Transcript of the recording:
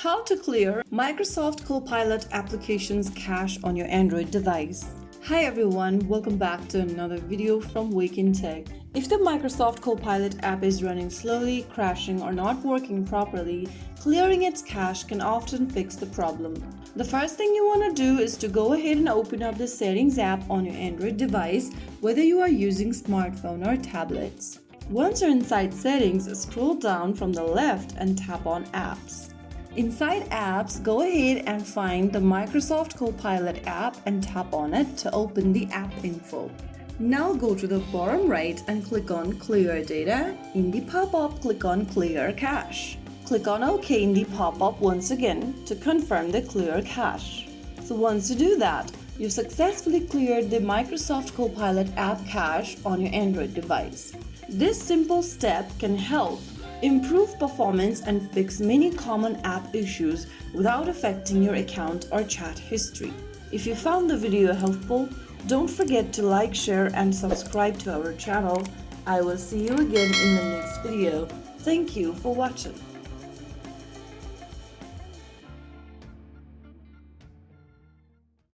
How to clear Microsoft Copilot application's cache on your Android device. Hi everyone, welcome back to another video from Wake&Tech. If the Microsoft Copilot app is running slowly, crashing, or not working properly, clearing its cache can often fix the problem. The first thing you want to do is to go ahead and open up the Settings app on your Android device, whether you are using smartphone or tablets. Once you're inside Settings, scroll down from the left and tap on Apps. Inside Apps, go ahead and find the Microsoft Copilot app and tap on it to open the app info. Now go to the bottom right and click on Clear Data. In the pop-up, click on Clear Cache. Click on OK in the pop-up once again to confirm the clear cache. So once you do that, you've successfully cleared the Microsoft Copilot app cache on your Android device. This simple step can help improve performance and fix many common app issues without affecting your account or chat history. If you found the video helpful, don't forget to like, share, and subscribe to our channel. I will see you again in the next video. Thank you for watching.